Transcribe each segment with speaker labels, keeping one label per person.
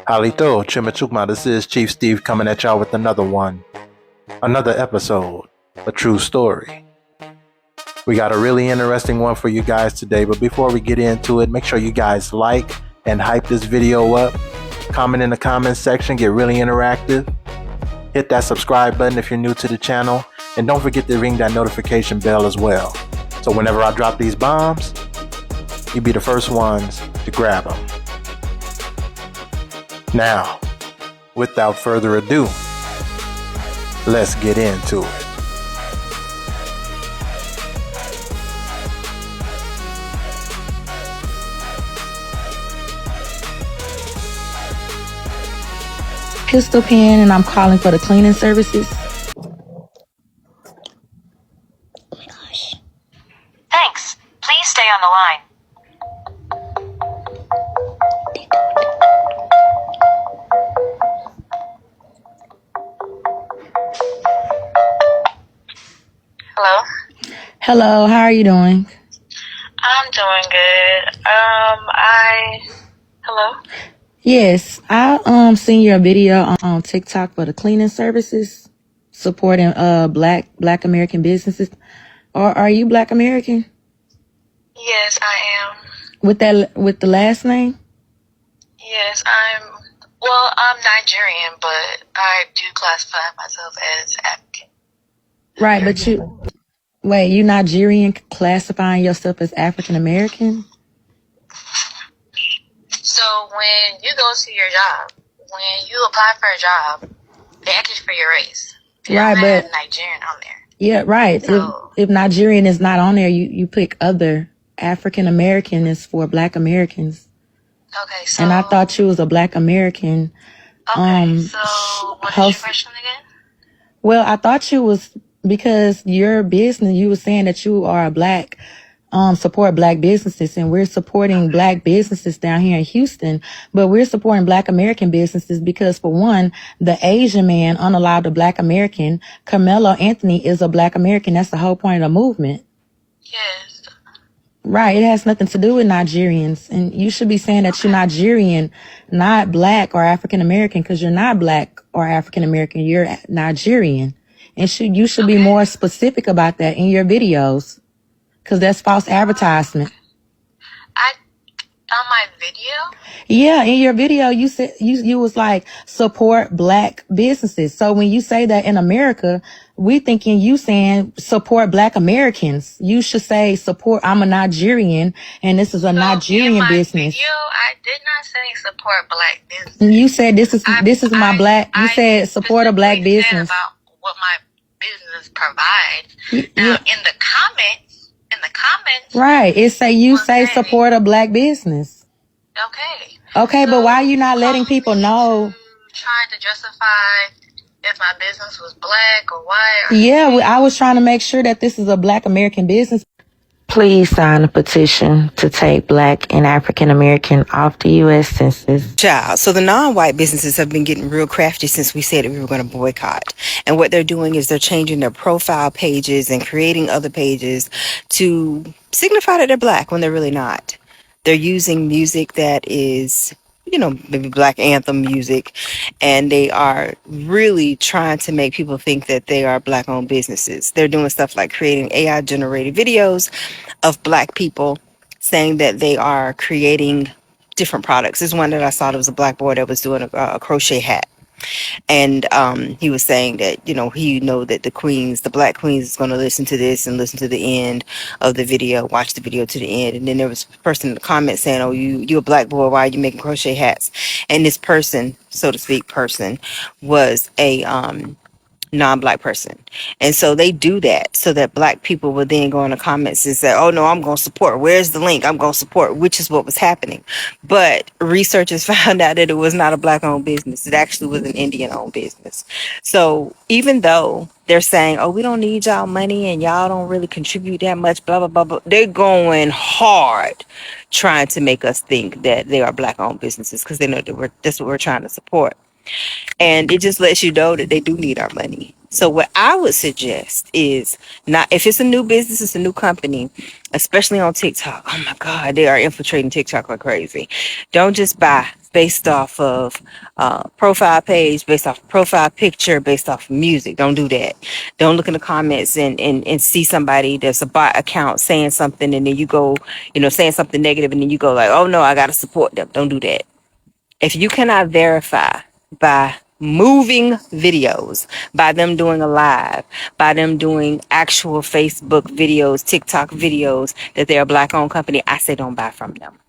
Speaker 1: Halito, Chimichukma, this is Chief Steve coming at y'all with another episode, a true story. We got a really interesting one for you guys today, but before we get into it, make sure you guys like and hype this video up, comment in the comments section, get really interactive, hit that subscribe button if you're new to the channel, and don't forget to ring that notification bell as well. So whenever I drop these bombs, you'll be the first ones to grab them. Now, without further ado, let's get into it.
Speaker 2: Pistol Pen, and I'm calling for the cleaning services. Oh my gosh.
Speaker 3: Thanks. Please stay on the line. Hello?
Speaker 2: Hello, how are you doing?
Speaker 3: I'm doing good. Hello?
Speaker 2: Yes, I seen your video on TikTok for the cleaning services, supporting black American businesses. Or are you Black American?
Speaker 3: Yes, I am.
Speaker 2: With the last name?
Speaker 3: Yes, I'm Nigerian, but I do classify myself as African.
Speaker 2: Right, but you Nigerian classifying yourself as African American?
Speaker 3: So when you go to your job, when you apply for a job, they ask you for your race. They
Speaker 2: right,
Speaker 3: don't
Speaker 2: but
Speaker 3: have Nigerian on there.
Speaker 2: Yeah, right.
Speaker 3: So,
Speaker 2: if Nigerian is not on there, you pick other. African American is for Black Americans.
Speaker 3: Okay, so
Speaker 2: and I thought you was a Black American.
Speaker 3: Okay, so what is your question again?
Speaker 2: Well, I thought you was, because your business, you were saying that you are a Black, support Black businesses, and we're supporting Black businesses down here in Houston, but we're supporting Black American businesses because, for one, the Asian man unallowed a Black American, Carmelo Anthony, is a Black American. That's the whole point of the movement.
Speaker 3: Yes.
Speaker 2: Right. It has nothing to do with Nigerians, and you should be saying that you're Nigerian, not Black or African American, because you're not Black or African American. You're Nigerian, and you should be more specific about that in your videos. Because that's false advertisement.
Speaker 3: On my video?
Speaker 2: Yeah, in your video, you said you was like, support Black businesses. So when you say that in America, we thinking you saying support Black Americans. You should say support. I'm a Nigerian, and this is a Nigerian business.
Speaker 3: Video, I did not say support Black business.
Speaker 2: You said this is my Black. You said support a Black business.
Speaker 3: About what my business provides. Now in the comments.
Speaker 2: Right. It say you say support a Black business.
Speaker 3: Okay,
Speaker 2: but why are you not letting people know?
Speaker 3: Trying to justify if my business was Black or white.
Speaker 2: Yeah, I was trying to make sure that this is a Black American business. Please sign a petition to take Black and African American off the U.S. Census.
Speaker 4: Child. So the non-white businesses have been getting real crafty since we said that we were going to boycott. And what they're doing is they're changing their profile pages and creating other pages to signify that they're Black when they're really not. They're using music that is, maybe Black anthem music, and they are really trying to make people think that they are Black-owned businesses. They're doing stuff like creating AI-generated videos of Black people saying that they are creating different products. There's one that I saw that was a Black boy that was doing a crochet hat. And he was saying that, that the Black Queens is going to listen to this and listen to the end of the video, watch the video to the end. And then there was a person in the comments saying, oh, you a Black boy, why are you making crochet hats? And this person, so to speak, was a non-Black person. And so they do that so that Black people will then go in the comments and say, oh no, I'm going to support. Where's the link? I'm going to support, which is what was happening. But researchers found out that it was not a Black-owned business. It actually was an Indian-owned business. So even though they're saying, oh, we don't need y'all money and y'all don't really contribute that much, blah, blah, blah, blah, they're going hard trying to make us think that they are Black-owned businesses because they know that that's what we're trying to support. And it just lets you know that they do need our money. So what I would suggest is, not if it's a new business, it's a new company, especially on TikTok. Oh my God, they are infiltrating TikTok like crazy. Don't just buy based off of profile page, based off profile picture, based off music. Don't do that. Don't look in the comments and see somebody that's a bot account saying something, and then you go, saying something negative, and then you go like, oh no, I gotta support them. Don't do that. If you cannot verify by moving videos, by them doing a live, by them doing actual Facebook videos, TikTok videos, that they're a Black-owned company, I say don't buy from them.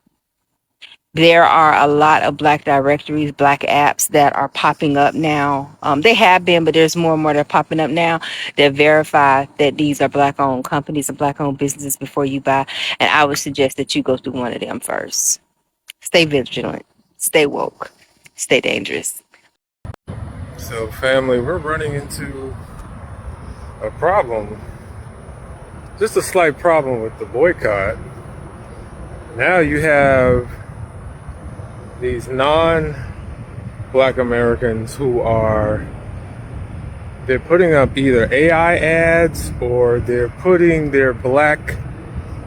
Speaker 4: There are a lot of Black directories, Black apps that are popping up now. They have been, but there's more and more that are popping up now that verify that these are Black-owned companies and Black-owned businesses before you buy. And I would suggest that you go through one of them first. Stay vigilant, stay woke, stay dangerous.
Speaker 1: So, family, we're running into a problem, just a slight problem with the boycott. Now you have these non-Black Americans who they're putting up either AI ads or they're putting their Black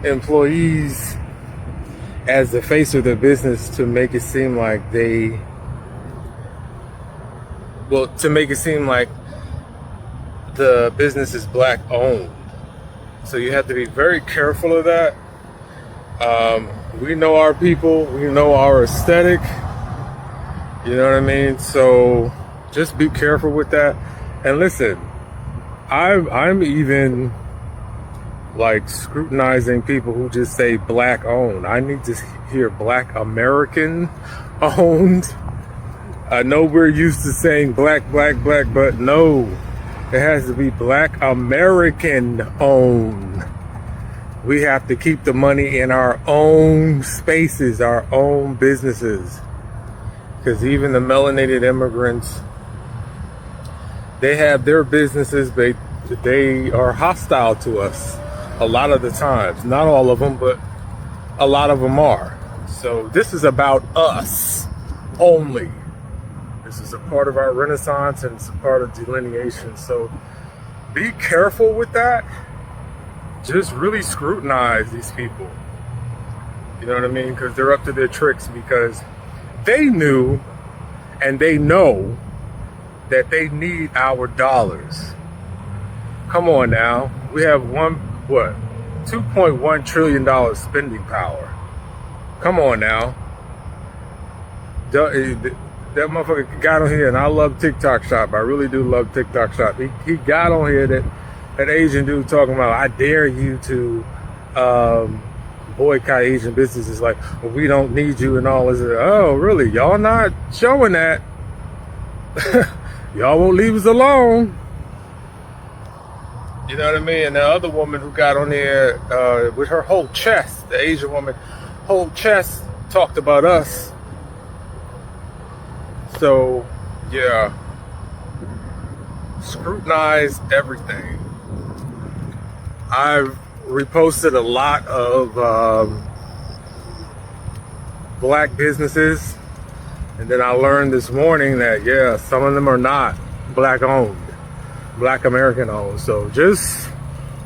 Speaker 1: employees as the face of their business to make it seem like the business is Black owned. So you have to be very careful of that. We know our people, we know our aesthetic, you know what I mean? So just be careful with that. And listen, I'm even like scrutinizing people who just say Black owned. I need to hear Black American owned. I know we're used to saying black, but no, it has to be Black American owned. We have to keep the money in our own spaces, our own businesses. Because even the melanated immigrants, they have their businesses, they are hostile to us a lot of the times. Not all of them, but a lot of them are. So this is about us only. This is a part of our renaissance and it's a part of delineation. So be careful with that. Just really scrutinize these people. You know what I mean? Because they're up to their tricks, because they knew and they know that they need our dollars. Come on now. We have $2.1 trillion spending power. Come on now. That motherfucker got on here, and I love TikTok Shop. I really do love TikTok Shop. He got on here, that Asian dude talking about, I dare you to boycott Asian businesses, like, well, we don't need you and all this. Oh, really? Y'all not showing that. Y'all won't leave us alone. You know what I mean? And the other woman who got on there with her whole chest, the Asian woman, whole chest, talked about us. So, yeah, scrutinize everything. I've reposted a lot of Black businesses, and then I learned this morning that, yeah, some of them are not Black owned, Black American owned. So just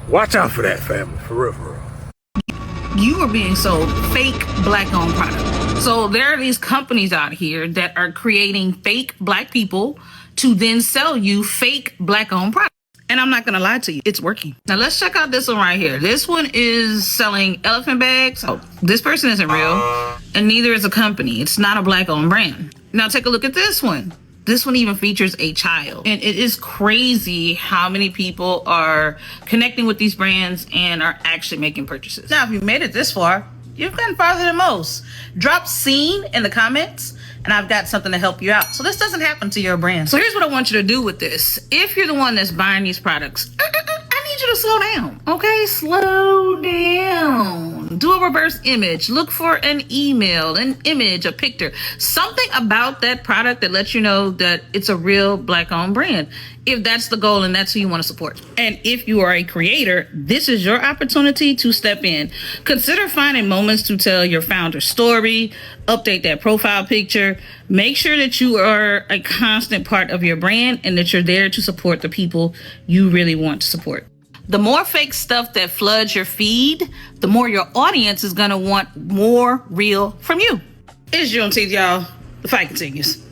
Speaker 1: watch out for that, family, for real, for real.
Speaker 5: You are being sold fake Black-owned product. So there are these companies out here that are creating fake Black people to then sell you fake Black-owned products. And I'm not gonna lie to you, it's working. Now let's check out this one right here. This one is selling elephant bags. Oh, this person isn't real, and neither is a company. It's not a Black-owned brand. Now take a look at this one. This one even features a child. And it is crazy how many people are connecting with these brands and are actually making purchases. Now, if you made it this far, you've gotten farther than most. Drop "seen" in the comments, and I've got something to help you out, so this doesn't happen to your brand. So here's what I want you to do with this. If you're the one that's buying these products, I need you to slow down, okay? Slow down. phone, do a reverse image, look for an email, an image, a picture, something about that product that lets you know that it's a real Black-owned brand, if that's the goal and that's who you want to support. And if you are a creator, this is your opportunity to step in. Consider finding moments to tell your founder's story, update that profile picture, make sure that you are a constant part of your brand and that you're there to support the people you really want to support. The more fake stuff that floods your feed, the more your audience is going to want more real from you. It's Juneteenth, y'all. The fight continues.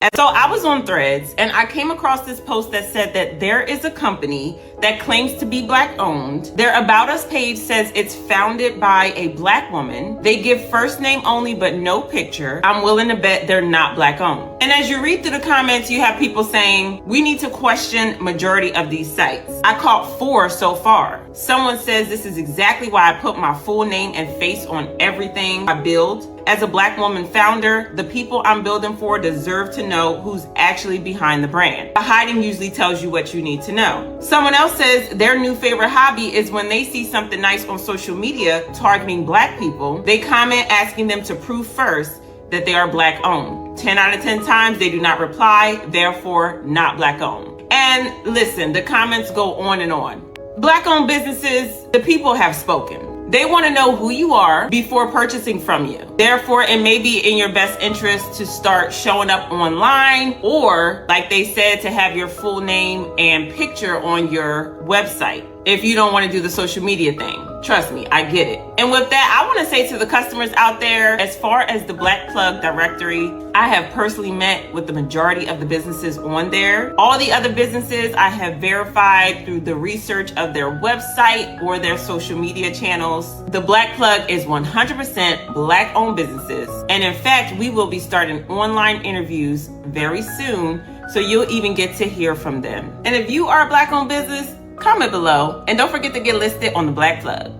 Speaker 6: And so I was on Threads and I came across this post that said that there is a company that claims to be Black owned. Their About Us page says it's founded by a Black woman. They give first name only but no picture. I'm willing to bet they're not Black owned. And as you read through the comments, you have people saying, we need to question majority of these sites. I caught 4 so far. Someone says this is exactly why I put my full name and face on everything I build. As a Black woman founder, the people I'm building for deserve to know who's actually behind the brand. The hiding usually tells you what you need to know. Someone else says their new favorite hobby is when they see something nice on social media targeting Black people, they comment asking them to prove first that they are Black owned. 10 out of 10 times they do not reply, therefore not Black owned. And listen, the comments go on and on. Black owned businesses, the people have spoken. They want to know who you are before purchasing from you. Therefore, it may be in your best interest to start showing up online or, like they said, to have your full name and picture on your website if you don't want to do the social media thing. Trust me, I get it. And with that, I want to say to the customers out there, as far as the Black Plug directory, I have personally met with the majority of the businesses on there. All the other businesses I have verified through the research of their website or their social media channels. The Black Plug is 100% Black owned businesses. And in fact, we will be starting online interviews very soon, so you'll even get to hear from them. And if you are a Black owned business, comment below and don't forget to get listed on the Black Plug.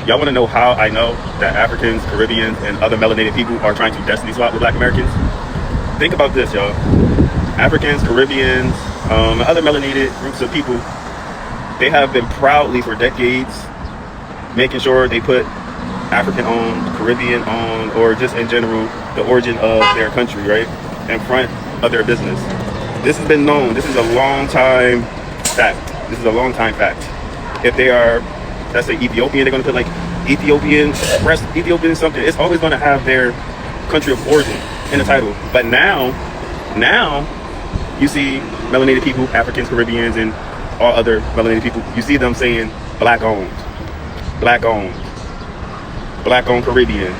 Speaker 7: Y'all want to know how I know that Africans, Caribbeans, and other melanated people are trying to destiny swap with Black Americans? Think about this, y'all. Africans, Caribbeans, and other melanated groups of people, they have been proudly for decades making sure they put African-owned, Caribbean-owned, or just in general, the origin of their country, right, in front of their business. This has been known. This is a long time fact. This is a long time fact. If they are, let's say Ethiopian, they're going to put like Ethiopian, breast, Ethiopian something. It's always going to have their country of origin in the title. But now you see melanated people, Africans, Caribbeans, and all other melanated people. You see them saying Black owned, Black owned, Black owned Caribbean,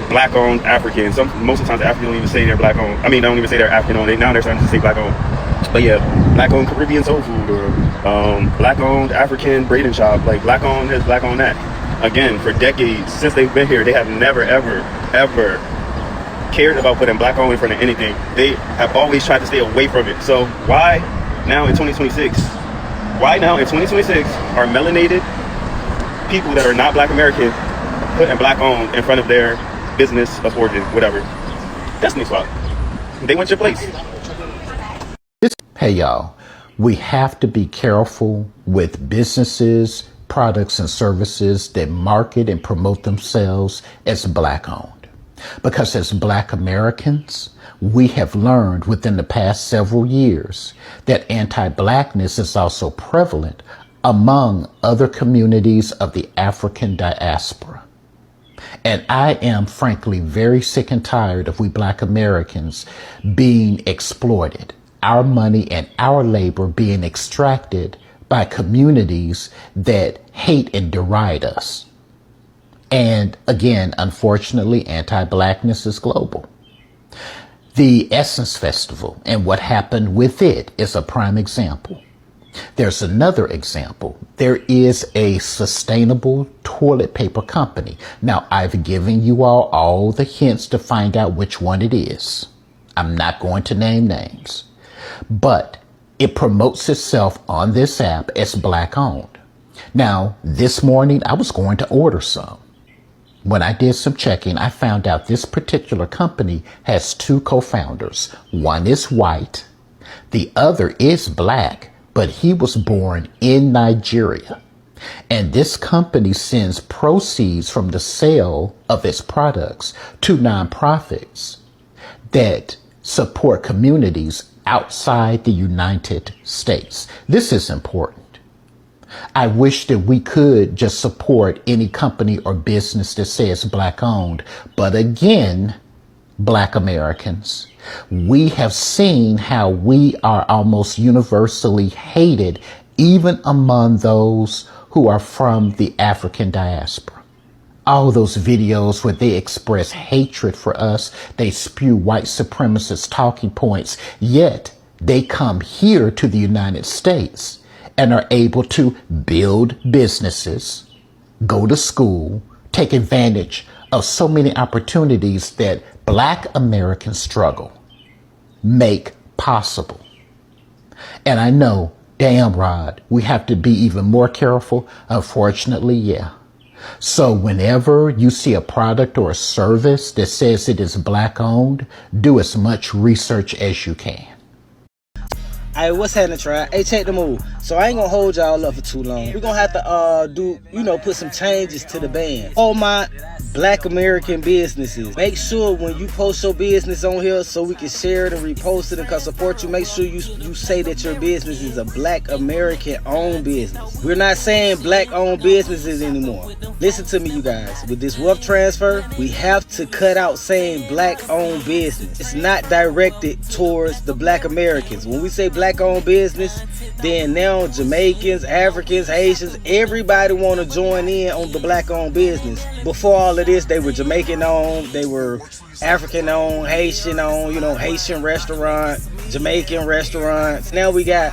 Speaker 7: Black owned African. Most of the times the Africans don't even say they're Black owned. I mean, they don't even say they're African owned. Now they're starting to say Black owned. But yeah, Black owned Caribbean soul food, or Black owned African braiding shop. Like Black owned this, Black owned that. Again, for decades since they've been here, they have never ever cared about putting Black owned in front of anything. They have always tried to stay away from it. So why now in 2026? Why now in 2026 are melanated people that are not Black American putting Black owned in front of their business of origin, whatever? Destiny swap. They want your place.
Speaker 8: Hey y'all, we have to be careful with businesses, products, and services that market and promote themselves as Black owned. Because as Black Americans, we have learned within the past several years that anti-Blackness is also prevalent among other communities of the African diaspora. And I am frankly very sick and tired of we Black Americans being exploited, our money and our labor being extracted by communities that hate and deride us. And again, unfortunately, anti-Blackness is global. The Essence Festival and what happened with it is a prime example. There's another example. There is a sustainable toilet paper company. Now, I've given you all the hints to find out which one it is. I'm not going to name names, but it promotes itself on this app as Black owned. Now, this morning, I was going to order some. When I did some checking, I found out this particular company has 2 co-founders. One is white, the other is Black, but he was born in Nigeria. And this company sends proceeds from the sale of its products to nonprofits that support communities outside the United States. This is important. I wish that we could just support any company or business that says Black owned. But again, Black Americans, we have seen how we are almost universally hated, even among those who are from the African diaspora. All those videos where they express hatred for us, they spew white supremacist talking points, yet they come here to the United States and are able to build businesses, go to school, take advantage of so many opportunities that Black American struggle make possible. And I know, damn Rod, we have to be even more careful. Unfortunately, yeah. So whenever you see a product or a service that says it is Black owned, do as much research as you can.
Speaker 9: Hey, what's happening, Try? Hey, check the move. So I ain't gonna hold y'all up for too long. We're gonna have to put some changes to the band. All my Black American businesses, make sure when you post your business on here so we can share it and repost it and support you, make sure you say that your business is a Black American owned business. We're not saying Black owned businesses anymore. Listen to me, you guys. With this wealth transfer, we have to cut out saying Black owned business. It's not directed towards the Black Americans. When we say Black owned business, then now Jamaicans, Africans, Haitians, everybody want to join in on the Black owned business. Before all of this, they were Jamaican owned, they were African owned, Haitian owned, Haitian restaurant, Jamaican restaurants. Now we got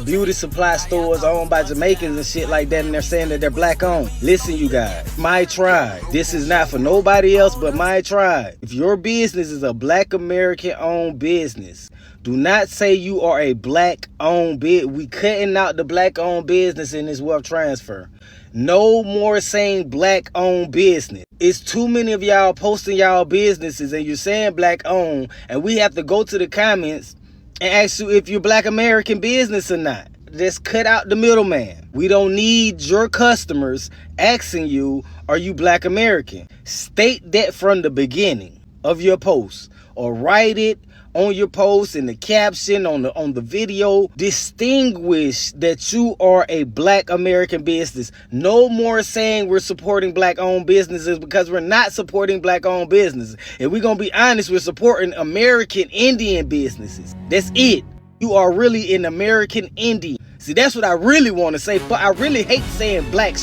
Speaker 9: beauty supply stores owned by Jamaicans and shit like that, and they're saying that they're Black owned. Listen, you guys, my tribe, this is not for nobody else but my tribe. If your business is a Black American owned business, do not say you are a Black owned business. We cutting out the Black owned business in this wealth transfer. No more saying Black owned business. It's too many of y'all posting y'all businesses and you're saying Black owned, and we have to go to the comments and ask you if you're Black American business or not. Just cut out the middleman. We don't need your customers asking you, are you Black American? State that from the beginning of your post, or write it on your post, in the caption, on the video. Distinguish that you are a Black American business. No more saying we're supporting Black owned businesses, because we're not supporting Black owned businesses. If we're gonna be honest, we're supporting American Indian businesses. That's it. You are really an American Indian. See, that's what I really want to say, but I really hate saying Black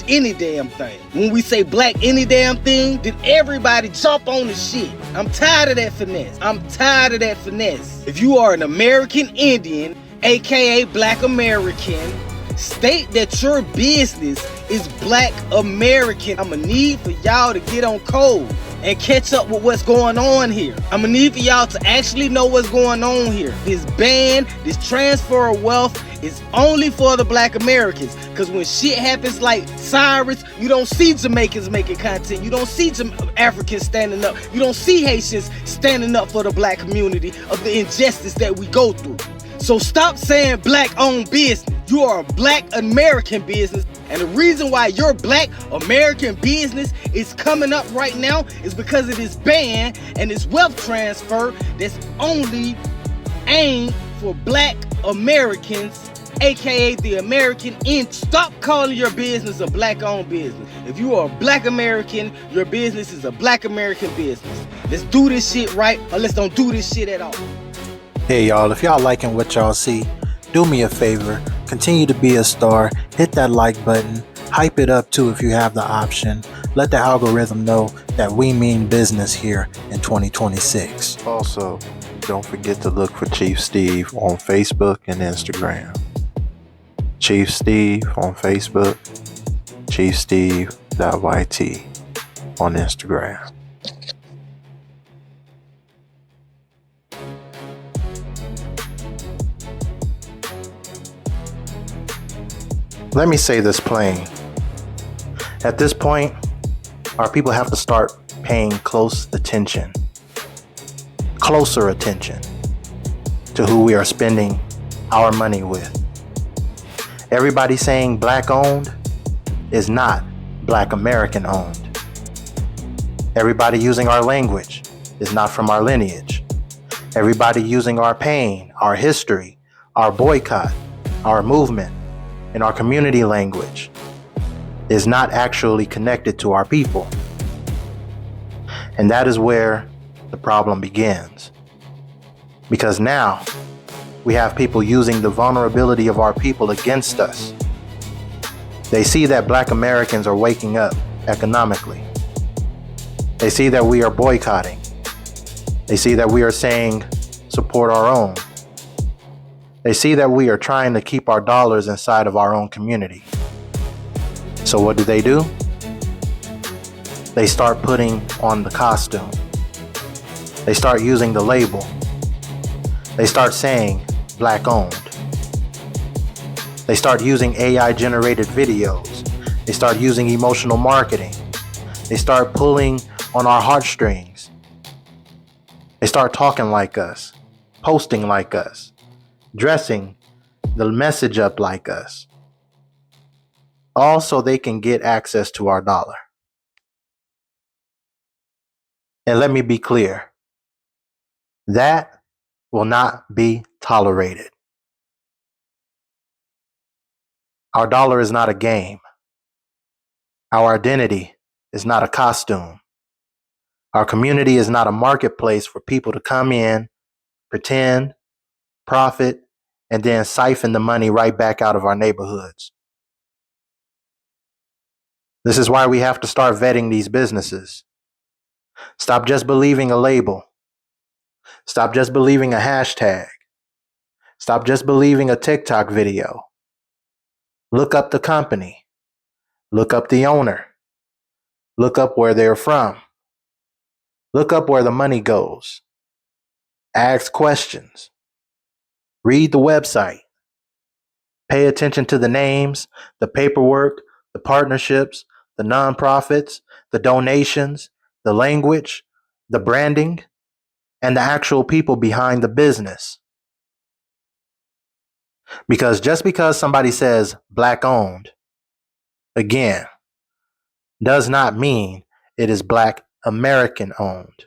Speaker 9: any damn thing. When we say Black any damn thing, then everybody jump on the shit. I'm tired of that finesse. If you are an American Indian, aka Black American, state that your business is Black American. I'ma need for y'all to get on code and catch up with what's going on here. I'ma need for y'all to actually know what's going on here. This ban, this transfer of wealth is only for the Black Americans. Because when shit happens like Cyrus, you don't see Jamaicans making content. You don't see Africans standing up. You don't see Haitians standing up for the Black community of the injustice that we go through. So stop saying Black owned business. You are a Black American business. And the reason why your Black American business is coming up right now is because of this ban and this wealth transfer that's only aimed for Black Americans, aka the American Indian. Stop calling your business a Black owned business. If you are a Black American, your business is a Black American business. Let's do this shit right, or let's don't do this shit at all.
Speaker 1: Hey y'all, if y'all liking what y'all see, do me a favor, continue to be a star, hit that like button, hype it up too if you have the option. Let the algorithm know that we mean business here in 2026. Also, don't forget to look for Chief Steve on Facebook and Instagram. Chief Steve on Facebook, chiefsteve.yt on Instagram. Let me say this plain. At this point, our people have to start paying closer attention to who we are spending our money with. Everybody saying black owned is not Black American owned. Everybody using our language is not from our lineage. Everybody using our pain, our history, our boycott, our movement, and our community language is not actually connected to our people. And that is where the problem begins. Because now we have people using the vulnerability of our people against us. They see that Black Americans are waking up economically. They see that we are boycotting. They see that we are saying support our own. They see that we are trying to keep our dollars inside of our own community. So what do? They start putting on the costume. They start using the label. They start saying black owned. They start using AI generated videos. They start using emotional marketing. They start pulling on our heartstrings. They start talking like us, posting like us, dressing the message up like us. All so they can get access to our dollar. And let me be clear, that will not be tolerated. Our dollar is not a game. Our identity is not a costume. Our community is not a marketplace for people to come in, pretend, profit, and then siphon the money right back out of our neighborhoods. This is why we have to start vetting these businesses. Stop just believing a label. Stop just believing a hashtag. Stop just believing a TikTok video. Look up the company. Look up the owner. Look up where they're from. Look up where the money goes. Ask questions. Read the website. Pay attention to the names, the paperwork, the partnerships, the nonprofits, the donations, the language, the branding, and the actual people behind the business. Because just because somebody says black owned, again, does not mean it is Black American owned.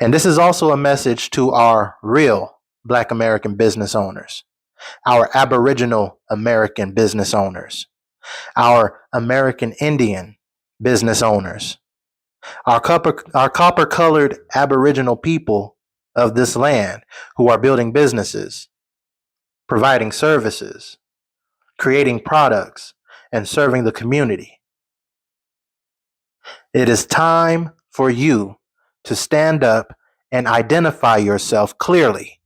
Speaker 1: And this is also a message to our real Black American business owners, our Aboriginal American business owners, our American Indian business owners, our copper-colored Aboriginal people of this land who are building businesses, providing services, creating products, and serving the community. It is time for you to stand up and identify yourself clearly.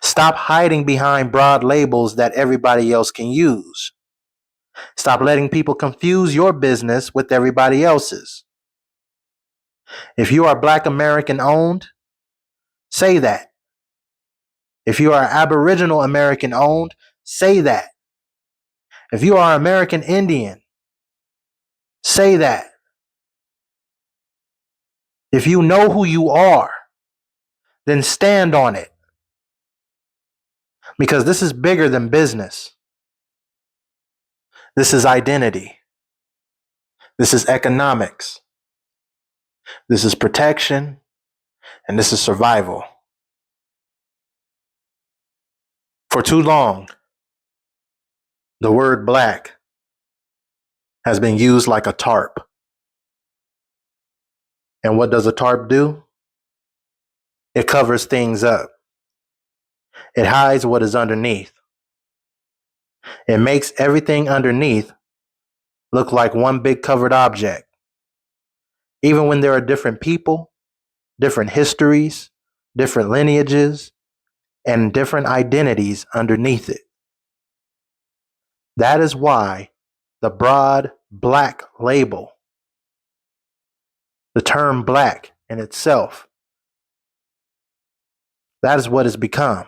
Speaker 1: Stop hiding behind broad labels that everybody else can use. Stop letting people confuse your business with everybody else's. If you are Black American owned, say that. If you are Aboriginal American owned, say that. If you are American Indian, say that. If you know who you are, then stand on it. Because this is bigger than business. This is identity. This is economics. This is protection. And this is survival. For too long, the word black has been used like a tarp. And what does a tarp do? It covers things up. It hides what is underneath. It makes everything underneath look like one big covered object. Even when there are different people, different histories, different lineages, and different identities underneath it. That is why the broad black label, the term black in itself, that is what it's become.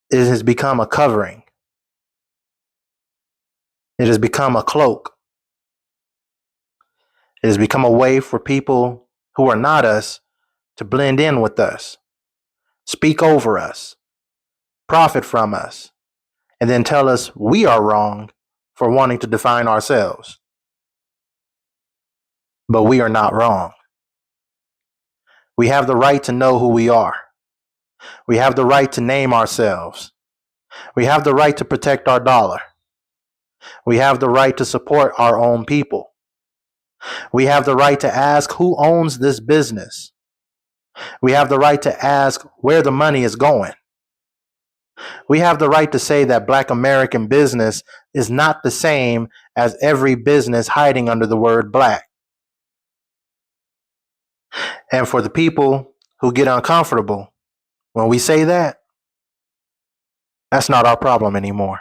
Speaker 1: It has become a covering. It has become a cloak. It has become a way for people who are not us to blend in with us, speak over us, profit from us, and then tell us we are wrong for wanting to define ourselves. But we are not wrong. We have the right to know who we are. We have the right to name ourselves. We have the right to protect our dollar. We have the right to support our own people. We have the right to ask who owns this business. We have the right to ask where the money is going. We have the right to say that Black American business is not the same as every business hiding under the word Black. And for the people who get uncomfortable when we say that, that's not our problem anymore.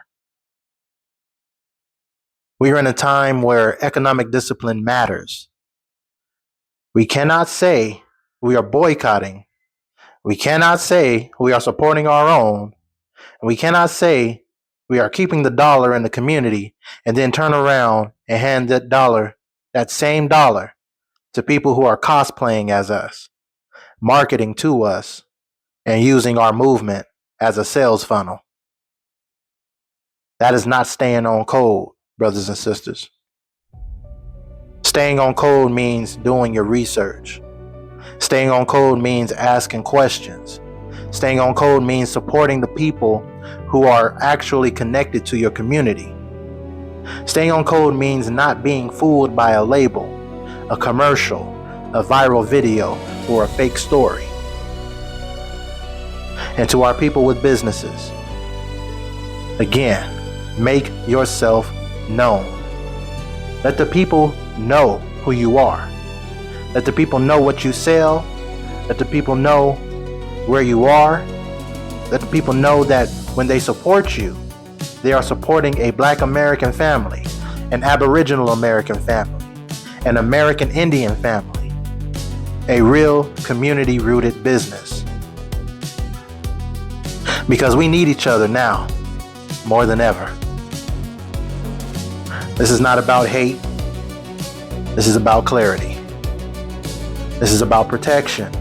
Speaker 1: We are in a time where economic discipline matters. We cannot say we are boycotting. We cannot say we are supporting our own. We cannot say we are keeping the dollar in the community and then turn around and hand that same dollar, to people who are cosplaying as us, marketing to us, and using our movement as a sales funnel. That is not staying on code, brothers and sisters. Staying on code means doing your research. Staying on code means asking questions. Staying on code means supporting the people who are actually connected to your community. Staying on code means not being fooled by a label, a commercial, a viral video, or a fake story. And to our people with businesses, again, make yourself known. Let the people know who you are. Let the people know what you sell. Let the people know where you are. Let the people know that when they support you, they are supporting a Black American family, an Aboriginal American family, an American Indian family, a real community-rooted business. Because we need each other now, more than ever. This is not about hate. This is about clarity. This is about protection.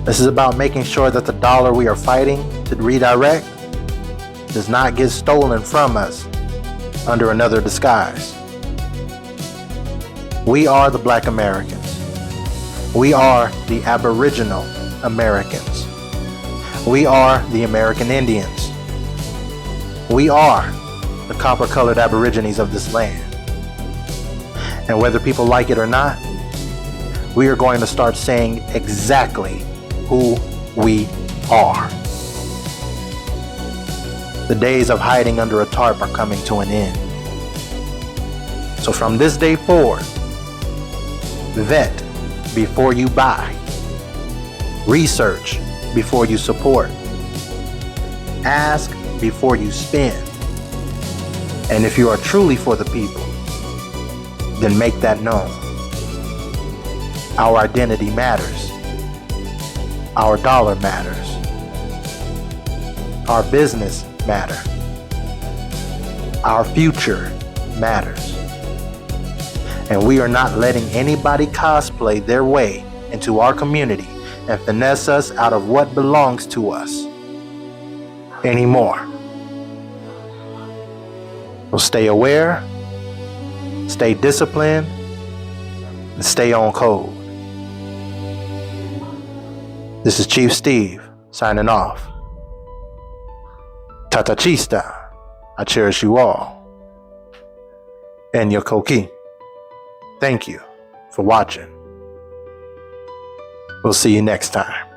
Speaker 1: This is about making sure that the dollar we are fighting to redirect does not get stolen from us under another disguise. We are the Black Americans. We are the Aboriginal Americans. We are the American Indians. We are the copper-colored Aborigines of this land. And whether people like it or not, we are going to start saying exactly who we are. The days of hiding under a tarp are coming to an end. So from this day forward, vet before you buy. Research before you support. Ask before you spend. And if you are truly for the people, then make that known. Our identity matters. Our dollar matters. Our business matters. Our future matters. And we are not letting anybody cosplay their way into our community and finesse us out of what belongs to us anymore. So stay aware, stay disciplined, and stay on code. This is Chief Steve signing off. Tata Chista, I cherish you all. And your Koki. Thank you for watching. We'll see you next time.